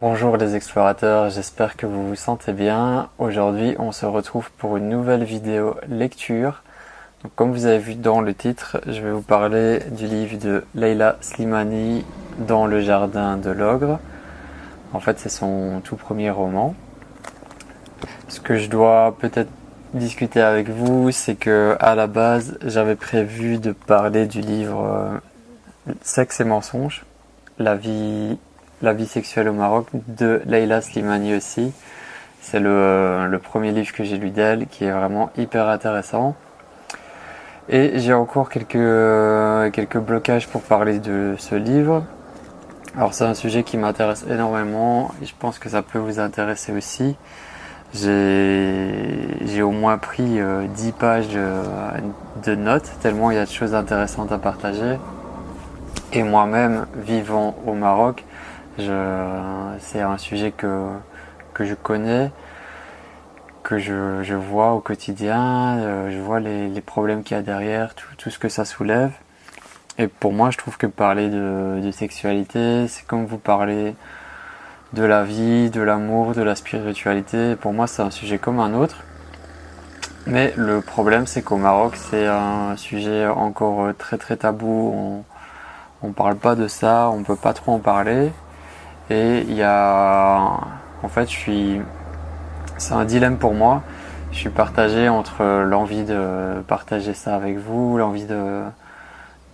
Bonjour les explorateurs, j'espère que vous vous sentez bien. Aujourd'hui, on se retrouve pour une nouvelle vidéo lecture. Donc, comme vous avez vu dans le titre, je vais vous parler du livre de Leila Slimani, Dans le jardin de l'ogre. En fait, c'est son tout premier roman. Ce que je dois peut-être discuter avec vous, c'est que à la base, j'avais prévu de parler du livre Sexe et mensonges, la vie sexuelle au Maroc de Leila Slimani aussi. C'est le premier livre que j'ai lu d'elle, qui est vraiment hyper intéressant. Et j'ai encore quelques blocages pour parler de ce livre. Alors c'est un sujet qui m'intéresse énormément et je pense que ça peut vous intéresser aussi. J'ai au moins pris 10 pages de notes, tellement il y a de choses intéressantes à partager. Et moi-même, vivant au Maroc, c'est un sujet que je connais, que je vois au quotidien, je vois les problèmes qu'il y a derrière, tout ce que ça soulève. Et pour moi, je trouve que parler de sexualité, c'est comme vous parlez de la vie, de l'amour, de la spiritualité. Pour moi, c'est un sujet comme un autre. Mais le problème, c'est qu'au Maroc, c'est un sujet encore très très tabou. On parle pas de ça, on peut pas trop en parler. Et il y a, en fait, c'est un dilemme pour moi. Je suis partagé entre l'envie de partager ça avec vous, l'envie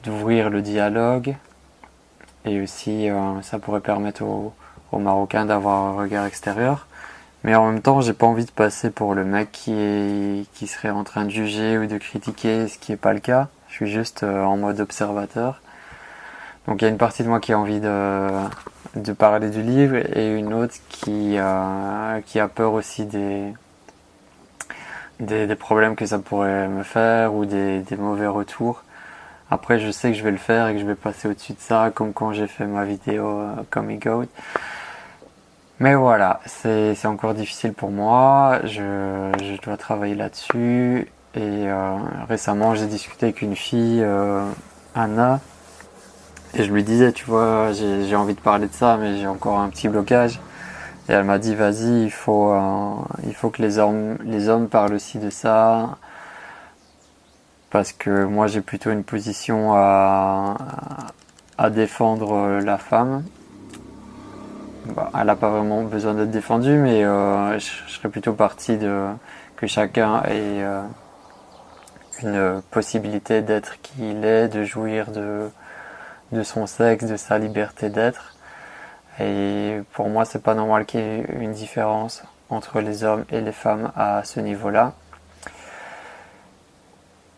d'ouvrir le dialogue, et aussi ça pourrait permettre aux Marocains d'avoir un regard extérieur. Mais en même temps, j'ai pas envie de passer pour le mec qui serait en train de juger ou de critiquer, ce qui est pas le cas. Je suis juste en mode observateur. Donc il y a une partie de moi qui a envie de parler du livre et une autre qui a peur aussi des problèmes que ça pourrait me faire ou des mauvais retours. Après, je sais que je vais le faire et que je vais passer au-dessus de ça, comme quand j'ai fait ma vidéo Coming Out. Mais voilà, c'est encore difficile pour moi, je dois travailler là-dessus. Et récemment, j'ai discuté avec une fille, Anna, et je lui disais, tu vois, j'ai envie de parler de ça, mais j'ai encore un petit blocage. Et elle m'a dit, vas-y, il faut que les hommes parlent aussi de ça, parce que moi j'ai plutôt une position à défendre la femme. Bah, elle n'a pas vraiment besoin d'être défendue, mais je serais plutôt parti que chacun ait une possibilité d'être qui il est, de jouir de son sexe, de sa liberté d'être. Et pour moi, c'est pas normal qu'il y ait une différence entre les hommes et les femmes à ce niveau-là.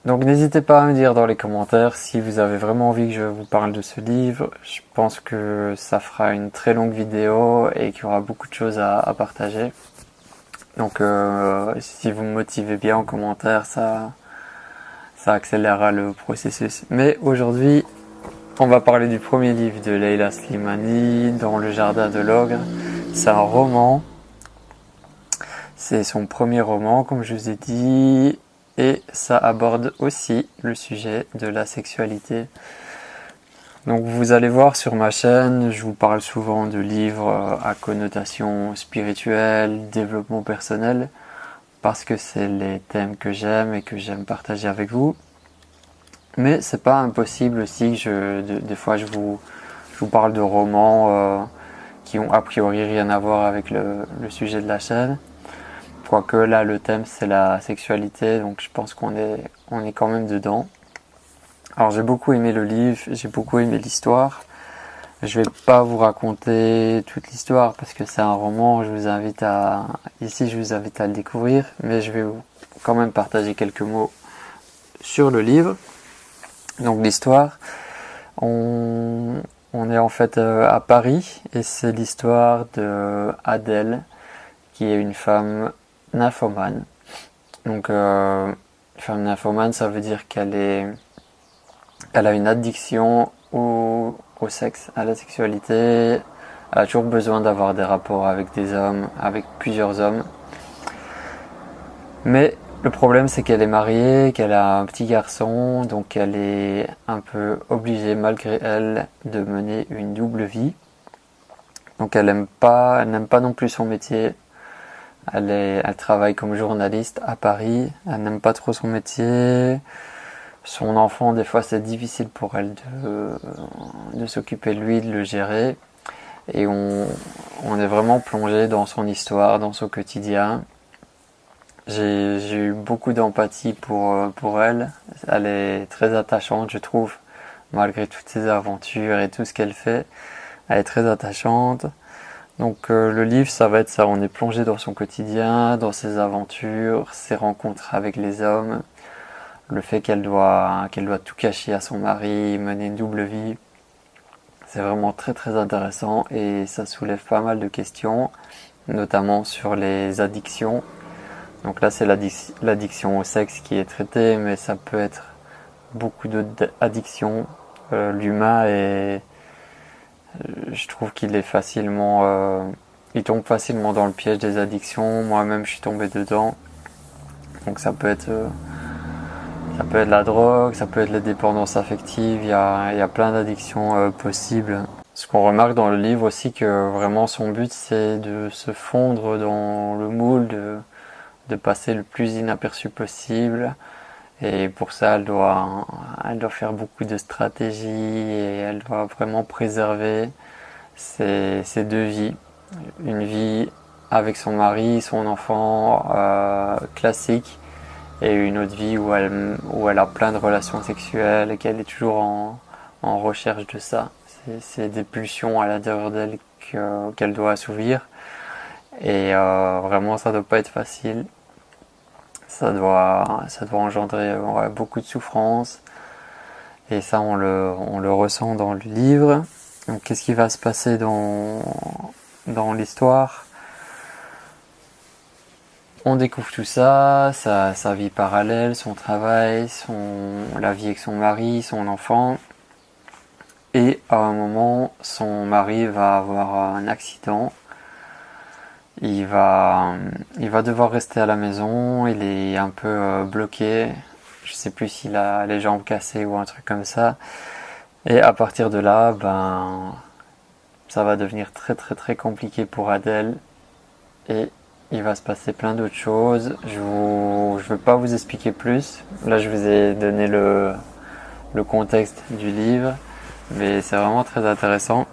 Donc n'hésitez pas à me dire dans les commentaires si vous avez vraiment envie que je vous parle de ce livre. Je pense que ça fera une très longue vidéo et qu'il y aura beaucoup de choses à partager. Donc si vous me motivez bien en commentaire, ça accélérera le processus. Mais aujourd'hui, on va parler du premier livre de Leila Slimani, Dans le jardin de l'ogre. C'est un roman. C'est son premier roman, comme je vous ai dit. Et ça aborde aussi le sujet de la sexualité. Donc vous allez voir sur ma chaîne, je vous parle souvent de livres à connotation spirituelle, développement personnel, parce que c'est les thèmes que j'aime et que j'aime partager avec vous. Mais c'est pas impossible aussi que des fois je vous parle de romans qui ont a priori rien à voir avec le sujet de la chaîne. Quoique là le thème c'est la sexualité, donc je pense qu'on est quand même dedans. Alors j'ai beaucoup aimé le livre, j'ai beaucoup aimé l'histoire. Je vais pas vous raconter toute l'histoire parce que c'est un roman, je vous invite à le découvrir, mais je vais quand même partager quelques mots sur le livre. Donc l'histoire, on est en fait à Paris et c'est l'histoire de Adèle qui est une femme nymphomane. Donc femme nymphomane, ça veut dire elle a une addiction au sexe, à la sexualité. Elle a toujours besoin d'avoir des rapports avec des hommes, avec plusieurs hommes. Mais le problème, c'est qu'elle est mariée, qu'elle a un petit garçon, donc elle est un peu obligée, malgré elle, de mener une double vie. Donc elle n'aime pas non plus son métier. Elle travaille comme journaliste à Paris. Elle n'aime pas trop son métier. Son enfant, des fois, c'est difficile pour elle de s'occuper de lui, de le gérer. Et on est vraiment plongé dans son histoire, dans son quotidien. J'ai eu beaucoup d'empathie pour elle. Elle est très attachante, je trouve, malgré toutes ses aventures et tout ce qu'elle fait. Elle est très attachante. Donc le livre, ça va être ça. On est plongé dans son quotidien, dans ses aventures, ses rencontres avec les hommes, le fait qu'elle doit tout cacher à son mari, mener une double vie. C'est vraiment très très intéressant et ça soulève pas mal de questions, notamment sur les addictions. Donc là, c'est l'addiction au sexe qui est traitée, mais ça peut être beaucoup d'autres addictions. L'humain est, je trouve qu'il est il tombe facilement dans le piège des addictions. Moi-même, je suis tombé dedans. Donc ça peut être la drogue, ça peut être les dépendances affectives. Il y a plein d'addictions possibles. Ce qu'on remarque dans le livre aussi, que vraiment son but, c'est de se fondre dans le moule, de passer le plus inaperçu possible. Et pour ça, elle doit faire beaucoup de stratégies et elle doit vraiment préserver ses deux vies. Une vie avec son mari, son enfant, classique, et une autre vie où elle a plein de relations sexuelles et qu'elle est toujours en recherche de ça. C'est des pulsions à l'intérieur d'elle qu'elle doit assouvir. Et vraiment, ça doit pas être facile. Ça doit engendrer beaucoup de souffrance. Et ça, on le ressent dans le livre. Donc, qu'est-ce qui va se passer dans l'histoire? On découvre tout ça, sa vie parallèle, son travail, la vie avec son mari, son enfant. Et à un moment, son mari va avoir un accident. Il va devoir rester à la maison, il est un peu bloqué. Je sais plus s'il a les jambes cassées ou un truc comme ça. Et à partir de là, ça va devenir très très très compliqué pour Adèle. Et il va se passer plein d'autres choses. Je veux pas vous expliquer plus. Là, je vous ai donné le contexte du livre. Mais c'est vraiment très intéressant.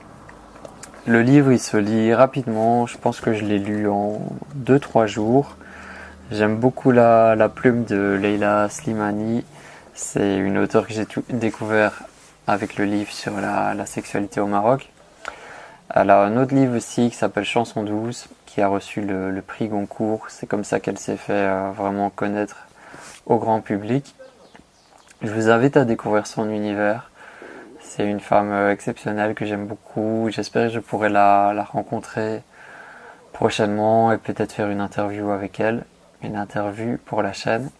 Le livre, il se lit rapidement. Je pense que je l'ai lu en 2-3 jours. J'aime beaucoup la plume de Leila Slimani. C'est une auteure que j'ai découvert avec le livre sur la sexualité au Maroc. Elle a un autre livre aussi qui s'appelle Chanson douce, qui a reçu le prix Goncourt. C'est comme ça qu'elle s'est fait vraiment connaître au grand public. Je vous invite à découvrir son univers. C'est une femme exceptionnelle que j'aime beaucoup. J'espère que je pourrai la rencontrer prochainement et peut-être faire une interview avec elle. Une interview pour la chaîne.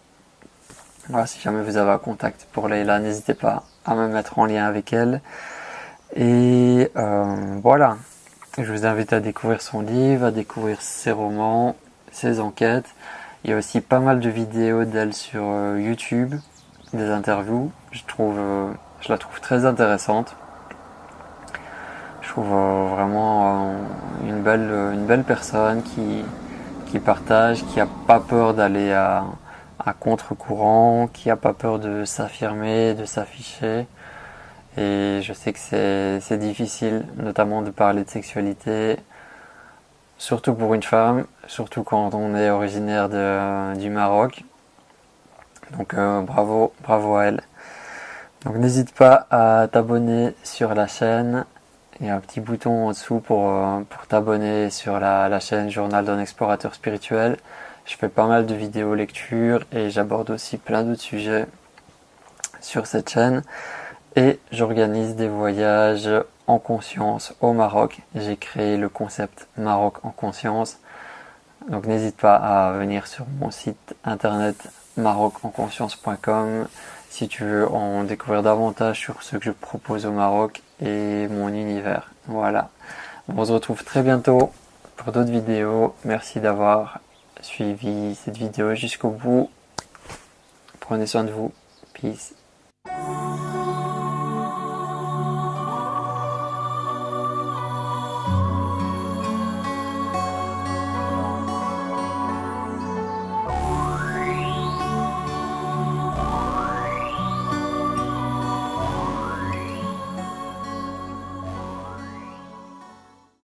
Voilà, si jamais vous avez un contact pour Leila, n'hésitez pas à me mettre en lien avec elle. Et voilà, je vous invite à découvrir son livre, à découvrir ses romans, ses enquêtes. Il y a aussi pas mal de vidéos d'elle sur YouTube, des interviews. Je la trouve très intéressante. Je trouve vraiment une belle personne qui partage, qui a pas peur d'aller à contre-courant, qui a pas peur de s'affirmer, de s'afficher. Et je sais que c'est difficile, notamment de parler de sexualité, surtout pour une femme, surtout quand on est originaire du Maroc. Donc bravo à elle. Donc n'hésite pas à t'abonner sur la chaîne. Il y a un petit bouton en dessous pour t'abonner sur la chaîne Journal d'un explorateur spirituel. Je fais pas mal de vidéos lecture et j'aborde aussi plein d'autres sujets sur cette chaîne. Et j'organise des voyages en conscience au Maroc. J'ai créé le concept Maroc en conscience. Donc n'hésite pas à venir sur mon site internet marocenconscience.com si tu veux en découvrir davantage sur ce que je propose au Maroc et mon univers. Voilà. On se retrouve très bientôt pour d'autres vidéos. Merci d'avoir suivi cette vidéo jusqu'au bout. Prenez soin de vous. Peace.